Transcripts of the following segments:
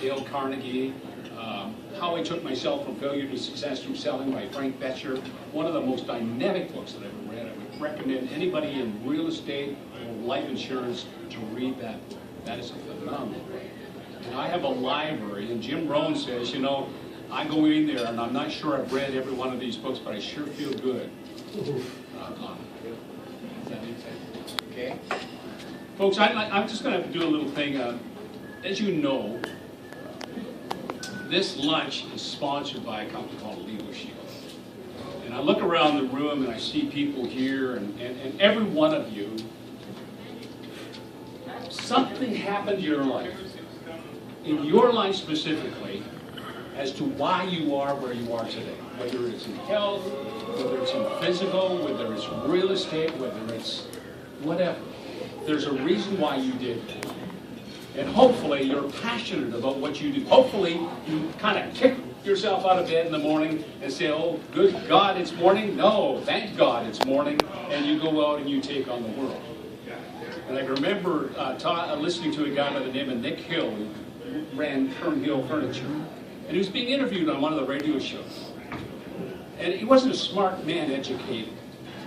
Dale Carnegie, How I Took Myself from Failure to Success Through Selling by Frank Bettcher. One of the most dynamic books that I've ever read. I would recommend anybody in real estate or life insurance to read that book. That is a phenomenal book. And I have a library, and Jim Rohn says, you know, I go in there and I'm not sure I've read every one of these books, but I sure feel good. Okay? Folks, I'm just going to do a little thing. As you know, this lunch is sponsored by a company called Legal Shield. And I look around the room and I see people here, and every one of you, something happened in your life specifically, as to why you are where you are today. Whether it's in health, whether it's in physical, whether it's real estate, whether it's whatever. There's a reason why you did it. And hopefully you're passionate about what you do. Hopefully you kind of kick yourself out of bed in the morning and say, oh, good God, it's morning. No, thank God it's morning. And you go out and you take on the world. And I remember listening to a guy by the name of Nick Hill, who ran Kern Hill Furniture. And he was being interviewed on one of the radio shows. And he wasn't a smart man educated.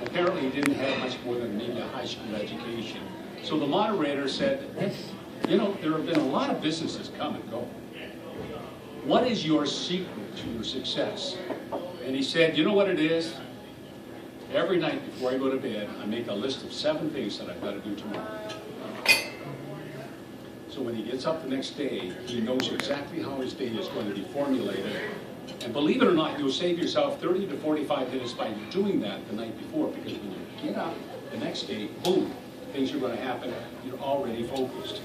Apparently he didn't have much more than maybe a high school education. So the moderator said, you know, there have been a lot of businesses come and go. What is your secret to your success? And he said, you know what it is? Every night before I go to bed, I make a list of 7 things that I've got to do tomorrow. So when he gets up the next day, he knows exactly how his day is going to be formulated. And believe it or not, you'll save yourself 30 to 45 minutes by doing that the night before, because when you get up the next day, boom, things are going to happen. You're already focused.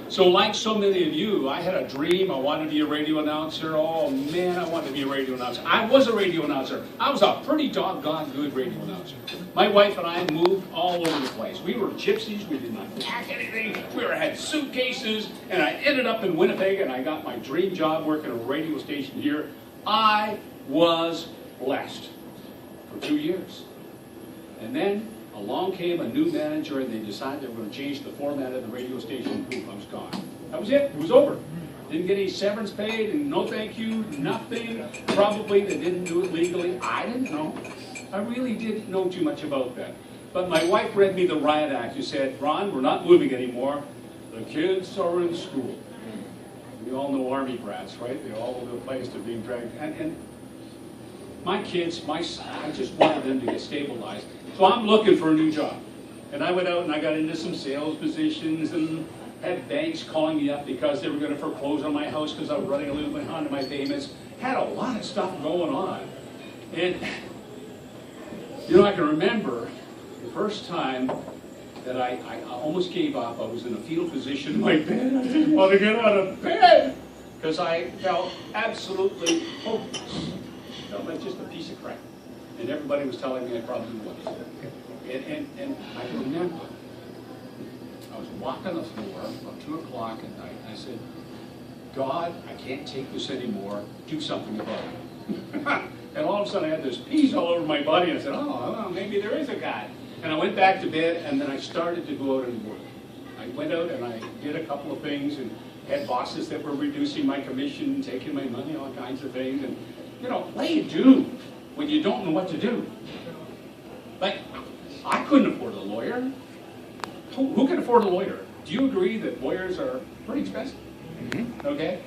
So like so many of you, I had a dream. I wanted to be a radio announcer. Oh man, I wanted to be a radio announcer. I was a radio announcer. I was a pretty doggone good radio announcer. My wife and I moved all over the place. We were gypsies. We did not pack anything. We had suitcases. And I ended up in Winnipeg, and I got my dream job working at a radio station here. I was blessed for 2 years. And then along came a new manager, and they decided they were going to change the format of the radio station. Boom, I was gone. That was it. It was over. Didn't get any severance paid, and no thank you, nothing. Probably they didn't do it legally. I didn't know. I really didn't know too much about that. But my wife read me the riot act. She said, Ron, we're not moving anymore. The kids are in school. We all know Army brats, right? They're all over the place. They're being dragged. And my kids, I just wanted them to get stabilized. So I'm looking for a new job. And I went out and I got into some sales positions and had banks calling me up because they were going to foreclose on my house because I was running a little bit behind my payments. Had a lot of stuff going on. And, you know, I can remember the first time that I almost gave up. I was in a fetal position in my bed. I didn't want to get out of bed because I felt absolutely hopeless. I felt like just a piece of crap. And everybody was telling me I probably was. And I remember I was walking the floor about 2 o'clock at night, and I said, God, I can't take this anymore. Do something about it. And all of a sudden I had this peace all over my body, and I said, oh, maybe there is a God. And I went back to bed, and then I started to go out and work. I went out and I did a couple of things, and had bosses that were reducing my commission, taking my money, all kinds of things. And, you know, what do you do when you don't know what to do? Like, I couldn't afford a lawyer. Who can afford a lawyer? Do you agree that lawyers are pretty expensive? Mm-hmm. Okay?